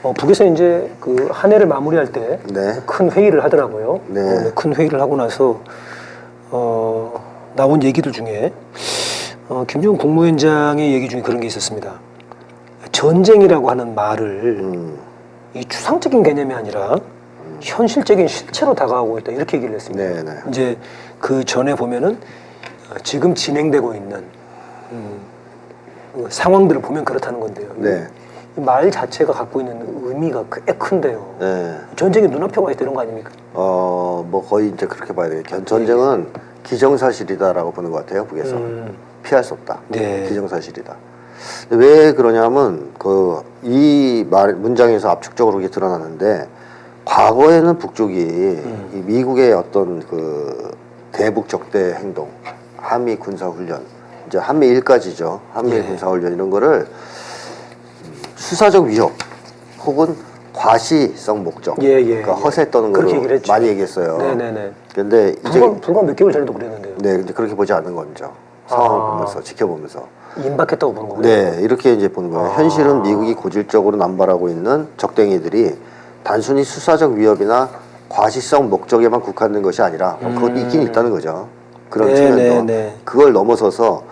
북에서 이제 그 한 해를 마무리할 때 큰 네. 회의를 하더라고요. 네. 큰 회의를 하고 나서 나온 얘기들 중에 김정은 국무위원장의 얘기 중에 그런 게 있었습니다. 전쟁이라고 하는 말을 이 추상적인 개념이 아니라 현실적인 실체로 다가오고 있다 이렇게 얘기를 했습니다. 네, 네. 이제 그 전에 보면은 지금 진행되고 있는 상황들을 보면 그렇다는 건데요. 네. 이 말 자체가 갖고 있는 의미가 꽤 큰데요. 네. 전쟁이 눈앞에 와 있다 이런 거 아닙니까? 뭐 거의 이제 그렇게 봐야 되겠죠. 전쟁은 기정사실이다라고 보는 것 같아요, 북에서. 피할 수 없다. 네. 기정사실이다. 왜 그러냐면 이 문장에서 압축적으로 이게 드러나는데 과거에는 북쪽이 이 미국의 어떤 그 대북 적대 행동, 한미 군사훈련, 이제 한미일까지죠. 한미일 군사훈련 이런 거를 수사적 위협 혹은 과시성 목적, 그러니까 허세 떠는 걸로 많이 얘기했어요. 네네네. 근데 이제 불과 몇 개월 전에도 그랬는데요. 네, 이제 그렇게 보지 않는 거죠. 상황을 보면서 지켜보면서. 임박했다고 보는 거예요. 네, 이렇게 이제 보는 거예요. 현실은 미국이 고질적으로 남발하고 있는 적댕이들이 단순히 수사적 위협이나 과시성 목적에만 국한된 것이 아니라 그것도 있긴 있다는 거죠. 그런 측면도. 그걸 넘어서서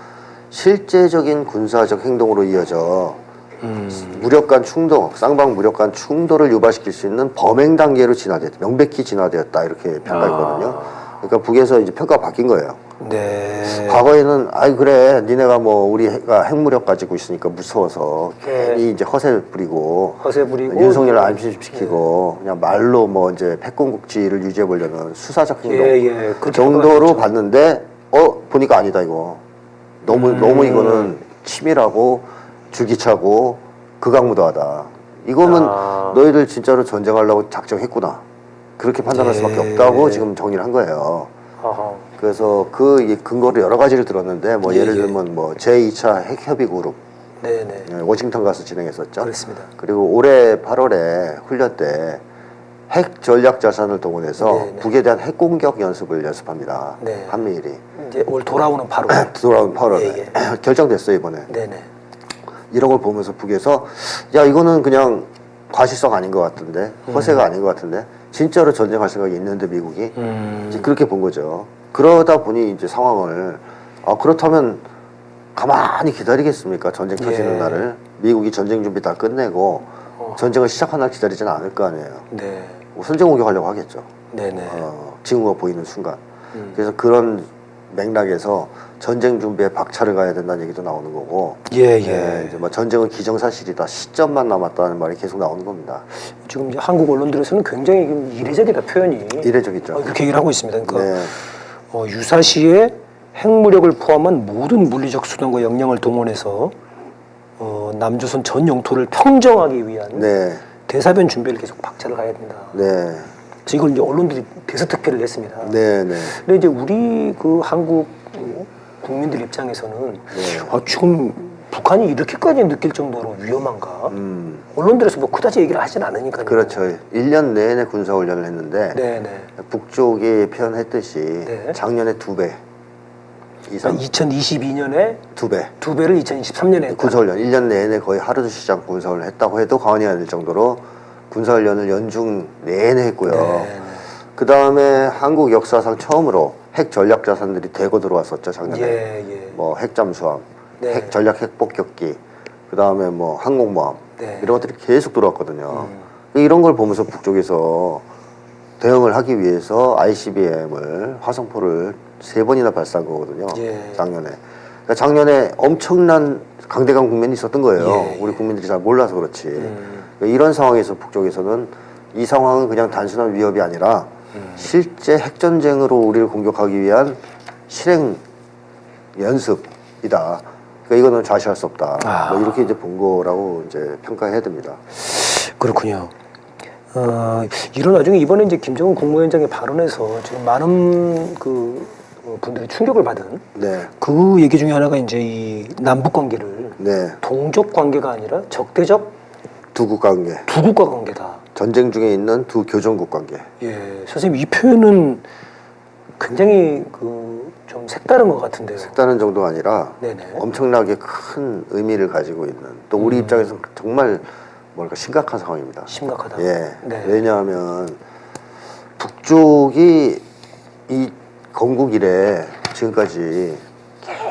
실제적인 군사적 행동으로 이어져 무력 간 충돌, 쌍방 무력 간 충돌을 유발시킬 수 있는 범행 단계로 진화됐다. 명백히 진화되었다. 이렇게 평가했거든요. 그러니까 북에서 이제 평가가 바뀐 거예요. 네. 과거에는 아이 그래 니네가 뭐 우리가 핵무력 가지고 있으니까 무서워서 괜히 이제 허세 부리고 윤석열을 안심시키고 그냥 말로 뭐 이제 패권국지를 유지해 보려는 수사적 행동 그 정도로 봤는데 보니까 아니다 이거 너무 이거는 치밀하고 줄기차고 극악무도하다. 이거는 너희들 진짜로 전쟁하려고 작정했구나. 그렇게 판단할 수밖에 없다고 지금 정리를 한 거예요. 그래서 그 근거로 여러 가지를 들었는데 뭐 예를 들면 뭐 제2차 핵협의그룹 워싱턴 가서 진행했었죠. 그렇습니다. 그리고 올해 8월에 훈련 때 핵 전략 자산을 동원해서 북에 대한 핵 공격 연습을 연습합니다. 한미일이. 이제 올 돌아오는 8월. 돌아오는 8월에 결정됐어요 이번에. 네네. 이런 걸 보면서 북에서 야 이거는 그냥 과시성 아닌 것 같은데 허세가 아닌 것 같은데 진짜로 전쟁할 생각이 있는데 미국이 이제 그렇게 본 거죠. 그러다 보니 이제 상황을 그렇다면 가만히 기다리겠습니까? 전쟁 터지는 날을 미국이 전쟁 준비 다 끝내고 전쟁을 시작한 날 기다리지는 않을 거 아니에요. 선제 공격하려고 하겠죠. 징후가 보이는 순간. 그래서 그런 맥락에서 전쟁 준비에 박차를 가야 된다는 얘기도 나오는 거고. 이제 뭐 전쟁은 기정사실이다. 시점만 남았다는 말이 계속 나오는 겁니다. 지금 이제 한국 언론들에서는 굉장히 이례적이다 표현이. 이례적이죠. 그렇게 얘기를 하고 있습니다. 그러니까 유사시에 핵무력을 포함한 모든 물리적 수단과 역량을 동원해서 남조선 전 영토를 평정하기 위한 대사변 준비를 계속 박차를 가야 된다. 그래서 이걸 이제 언론들이 대서특필을 했습니다. 근데 이제 우리 그 한국 국민들 입장에서는 지금 북한이 이렇게까지 느낄 정도로 위험한가? 언론들에서 뭐 그다지 얘기를 하진 않으니까요. 그렇죠. 1년 내내 군사훈련을 했는데 북쪽이 표현했듯이 작년에 2배 이상. 2022년에 2배. 2배를 2023년에 했다. 군사훈련 1년 내내 거의 하루도 쉬지 않고 군사훈련을 했다고 해도 과언이 아닐 정도로 군사훈련을 연중 내내 했고요. 그 다음에 한국 역사상 처음으로 핵 전략 자산들이 대거 들어왔었죠 작년에. 뭐 핵잠수함, 핵 전략 핵폭격기, 그 다음에 뭐 항공모함 이런 것들이 계속 들어왔거든요. 이런 걸 보면서 북쪽에서 대응을 하기 위해서 ICBM을 화성포를 3번이나 발사한 거거든요. 작년에. 그러니까 작년에 엄청난 강대강 국면이 있었던 거예요. 우리 국민들이 잘 몰라서 그렇지. 그러니까 이런 상황에서 북쪽에서는 이 상황은 그냥 단순한 위협이 아니라 실제 핵전쟁으로 우리를 공격하기 위한 실행 연습이다. 그러니까 이거는 좌시할 수 없다. 뭐 이렇게 이제 본 거라고 이제 평가해야 됩니다. 그렇군요. 이런 와중에 이번에 이제 김정은 국무위원장의 발언에서 지금 많은 그 분들이 충격을 받은 그 얘기 중에 하나가 이제 이 남북 관계를 동족 관계가 아니라 적대적 두국 관계. 두국가 관계다. 전쟁 중에 있는 두 교전국 관계. 선생님 이 표현은 굉장히 좀 색다른 것 같은데요. 색다른 정도가 아니라 엄청나게 큰 의미를 가지고 있는 또 우리 입장에서 정말 뭐랄까 심각한 상황입니다. 심각하다. 예. 네. 왜냐하면 북쪽이 이 건국 이래 지금까지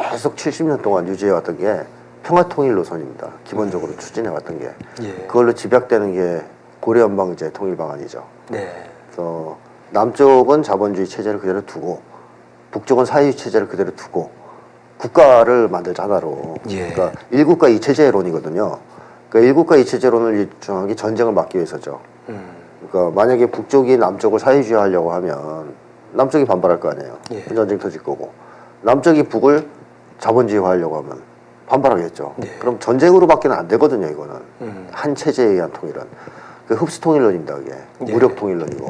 계속 70년 동안 유지해왔던 게 평화통일 노선입니다. 기본적으로 추진해왔던 게. 예. 그걸로 집약되는 게 고려연방제 통일 방안이죠. 네. 그래서 남쪽은 자본주의 체제를 그대로 두고 북쪽은 사회주의 체제를 그대로 두고 국가를 만들자 하나로. 예. 그러니까 일국가 이체제론이거든요. 그러니까 일국가 이체제론을 일정하게 전쟁을 막기 위해서죠. 그러니까 만약에 북쪽이 남쪽을 사회주의 하려고 하면 남쪽이 반발할 거 아니에요. 예. 전쟁 터질 거고. 남쪽이 북을 자본주의화 하려고 하면 반발하겠죠. 예. 그럼 전쟁으로밖에는 안 되거든요, 이거는. 한 체제에 의한 통일은. 그 흡수 통일론입니다, 그게. 예. 무력 통일론이고.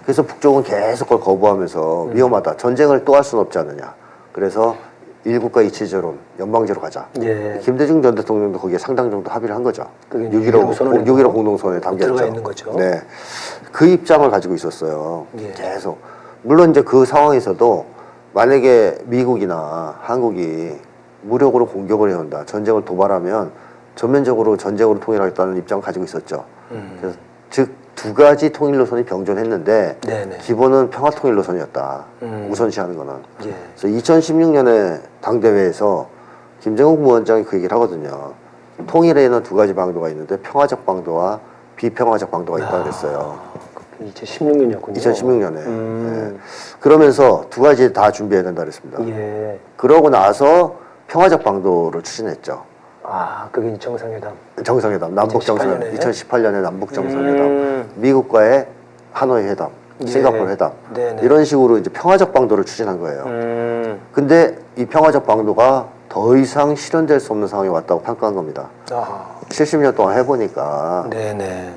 그래서 북쪽은 계속 그걸 거부하면서 위험하다. 전쟁을 또 할 수는 없지 않느냐. 그래서 일국가 이체제론, 연방제로 가자. 예. 김대중 전 대통령도 거기에 상당 정도 합의를 한 거죠. 그게 6.15 공동선언에 담겨 들어가 있죠. 있는 거죠. 네. 그 입장을 가지고 있었어요. 예. 계속. 물론 이제 그 상황에서도 만약에 미국이나 한국이 무력으로 공격을 해온다, 전쟁을 도발하면 전면적으로 전쟁으로 통일하겠다는 입장을 가지고 있었죠. 그래서 즉 두 가지 통일 노선이 병존했는데 네네. 기본은 평화 통일 노선이었다. 우선시하는 거는. 예. 그래서 2016년에 당대회에서 김정은 부원장이 그 얘기를 하거든요. 통일에는 두 가지 방도가 있는데 평화적 방도와 비평화적 방도가 있다고 그랬어요. 2016년이었군요. 2016년에. 예. 그러면서 두 가지 다 준비해야 된다 그랬습니다. 예. 그러고 나서 평화적 방도를 추진했죠. 아, 그게 이제 정상회담. 정상회담, 남북 정상회담, 2018년에 남북 정상회담, 미국과의 하노이 회담, 예. 싱가포르 회담, 네네. 이런 식으로 이제 평화적 방도를 추진한 거예요. 근데 이 평화적 방도가 더 이상 실현될 수 없는 상황이 왔다고 평가한 겁니다. 아. 70년 동안 해보니까 네네.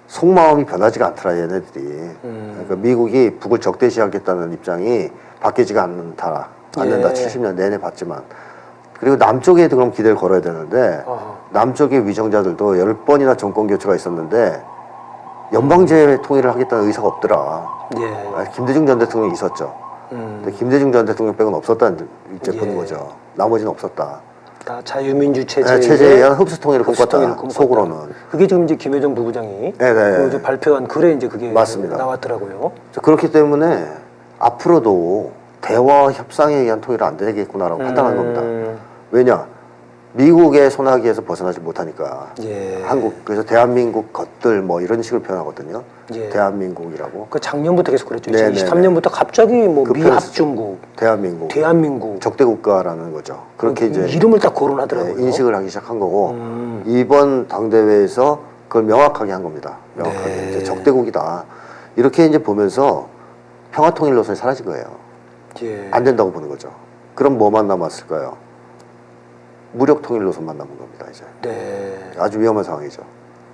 속마음이 변하지가 않더라, 얘네들이. 그러니까 미국이 북을 적대시하겠다는 입장이 바뀌지가 않는다. 예. 70년 내내 봤지만. 그리고 남쪽에도 그럼 기대를 걸어야 되는데 아하. 남쪽의 위정자들도 10번이나 정권 교체가 있었는데 연방제 통일을 하겠다는 의사가 없더라. 예. 김대중 전 대통령이 있었죠. 근데 김대중 전 대통령 빼고는 없었다는 이제 보는 거죠. 나머지는 없었다. 다 자유민주 체제에 체제의 의한 흡수 통일을 꿈꿨다. 속으로는. 그게 지금 이제 김여정 부부장이 네네. 그 이제 발표한 글에 이제 그게 맞습니다. 나왔더라고요. 그렇기 때문에 앞으로도 대화 협상에 의한 통일은 안 되겠구나라고 판단한 겁니다. 왜냐? 미국의 손아귀에서 벗어나지 못하니까. 예. 한국, 그래서 대한민국 것들 뭐 이런 식으로 표현하거든요. 예. 대한민국이라고. 그 작년부터 계속 그랬죠. 네네네. 2023년부터 갑자기 뭐 그 표현을 미합중국, 대한민국. 대한민국 적대국가라는 거죠. 그렇게 이제 이름을 딱 거론하더라고요. 네, 인식을 하기 시작한 거고 이번 당대회에서 그걸 명확하게 한 겁니다. 명확하게 네. 이제 적대국이다. 이렇게 이제 보면서 평화통일 노선이 사라진 거예요. 예. 안 된다고 보는 거죠. 그럼 뭐만 남았을까요? 무력통일 노선만 남은 겁니다. 이제 네. 아주 위험한 상황이죠.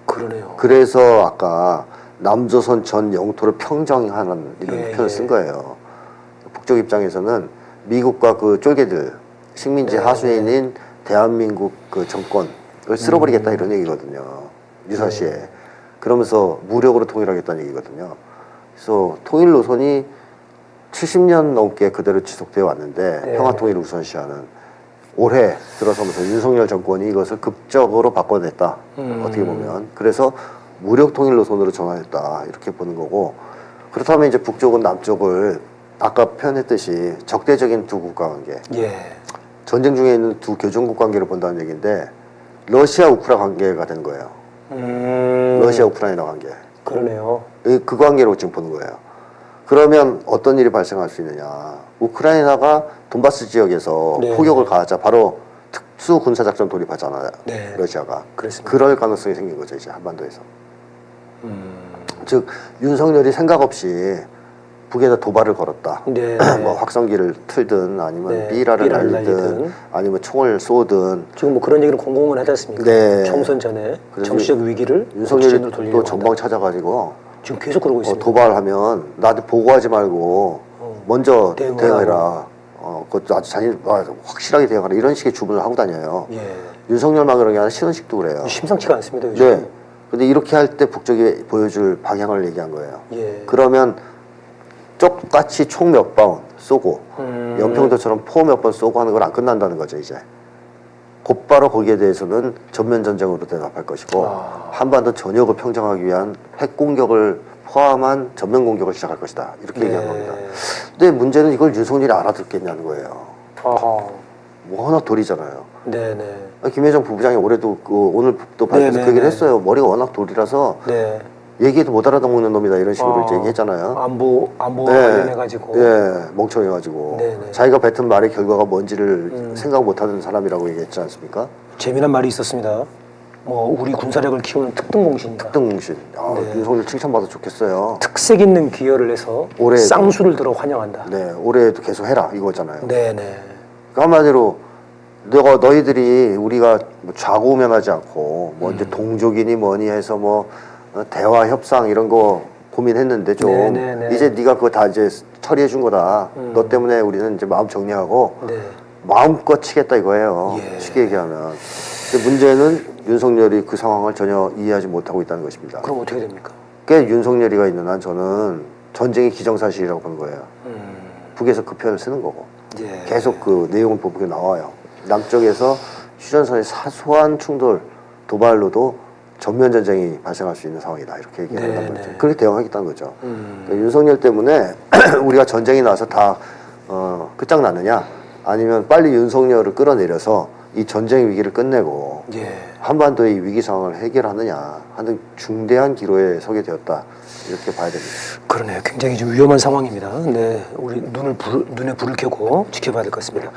그러네요. 그래서 아까 남조선 전 영토를 평정하는 이런 예, 표현을 예. 쓴 거예요. 북쪽 입장에서는 미국과 그 쫄개들 식민지 네, 하수인인 대한민국 그 정권을 쓸어버리겠다 이런 얘기거든요. 유사시에. 네. 그러면서 무력으로 통일하겠다는 얘기거든요. 그래서 통일 노선이 70년 넘게 그대로 지속되어 왔는데 네. 평화 통일을 우선시하는 올해 들어서면서 윤석열 정권이 이것을 급적으로 바꿔냈다. 어떻게 보면. 그래서 무력 통일 노선으로 전환했다. 이렇게 보는 거고. 그렇다면 이제 북쪽은 남쪽을 아까 표현했듯이 적대적인 두 국가 관계. 예. 전쟁 중에 있는 두 교종국 관계를 본다는 얘기인데 러시아 우크라 관계가 된 거예요. 러시아 우크라이나 관계. 그러네요. 그 관계로 지금 보는 거예요. 그러면 어떤 일이 발생할 수 있느냐. 우크라이나가 돈바스 지역에서 네. 포격을 가하자 바로 특수 군사작전 돌입하잖아요. 네. 러시아가. 그렇습니다. 그럴 가능성이 생긴 거죠. 이제 한반도에서. 즉 윤석열이 생각 없이 북에다 도발을 걸었다. 네. 뭐 확성기를 틀든 아니면 네. 삐라를 삐라를 날리든 날리든. 아니면 총을 쏘든 지금 뭐 그런 얘기는 공공은 하지 않습니까? 네. 총선 전에 그래서 정치적 위기를 윤석열이 정치전으로 돌리려고 또 전방 한다. 찾아가지고 지금 계속 그러고 있습니다. 도발하면 나한테 보고하지 말고 먼저 대응을 대응해라. 그것도 아주 확실하게 대응하라. 이런 식의 주문을 하고 다녀요. 예. 윤석열만 그런 게 아니라 신원식도 그래요. 심상치가 않습니다. 요즘. 네. 근데 이렇게 할 때 북쪽이 보여줄 방향을 얘기한 거예요. 예. 그러면 똑같이 총 몇 방 쏘고 연평도처럼 포 몇 번 쏘고 하는 건 안 끝난다는 거죠 이제. 곧바로 거기에 대해서는 전면 전쟁으로 대답할 것이고 한반도 전역을 평정하기 위한 핵 공격을 포함한 전면 공격을 시작할 것이다. 이렇게 얘기한 겁니다. 근데 문제는 이걸 윤석열이 알아듣겠냐는 거예요. 워낙 돌이잖아요. 네네. 김여정 부부장이 올해도 오늘 또 발표에서 그 얘기를 했어요. 머리가 워낙 돌이라서 네. 얘기해도 못 알아듣는 놈이다 이런 식으로 이제 얘기했잖아요. 안보 관련해가지고. 멍청해가지고 네네. 자기가 뱉은 말의 결과가 뭔지를 생각 못하는 사람이라고 얘기했지 않습니까? 재미난 말이 있었습니다. 뭐 우리 군사력을 키우는 특등공신이다. 특등공신. 윤석열 칭찬받아 좋겠어요. 특색 있는 기여를 해서 올해에도. 쌍수를 들어 환영한다. 네, 올해도 계속 해라 이거잖아요. 네네. 그러니까 한마디로 너희들이 우리가 뭐 좌고우면하지 않고 뭐 이제 동족이니 뭐니 해서 뭐 대화 협상 이런 거 고민했는데 좀 네네네. 이제 네가 그거 다 이제 처리해 준 거다. 너 때문에 우리는 이제 마음 정리하고 네. 마음껏 치겠다 이거예요. 쉽게 얘기하면. 근데 문제는 윤석열이 그 상황을 전혀 이해하지 못하고 있다는 것입니다. 그럼 어떻게 됩니까? 그게 윤석열이가 있는 한 저는 전쟁이 기정사실이라고 보는 거예요. 북에서 그 표현을 쓰는 거고 예. 계속 그 내용을 보게 나와요. 남쪽에서 휴전선의 사소한 충돌 도발로도 전면 전쟁이 발생할 수 있는 상황이다 이렇게 얘기한다는 거죠. 그렇게 대응하겠다는 거죠. 그러니까 윤석열 때문에 우리가 전쟁이 나서 다 끝장나느냐 아니면 빨리 윤석열을 끌어내려서 이 전쟁 위기를 끝내고 한반도의 위기 상황을 해결하느냐 하는 중대한 기로에 서게 되었다 이렇게 봐야 됩니다. 그러네요. 굉장히 좀 위험한 상황입니다. 네, 우리 눈에 불을 켜고 지켜봐야 될 것 같습니다.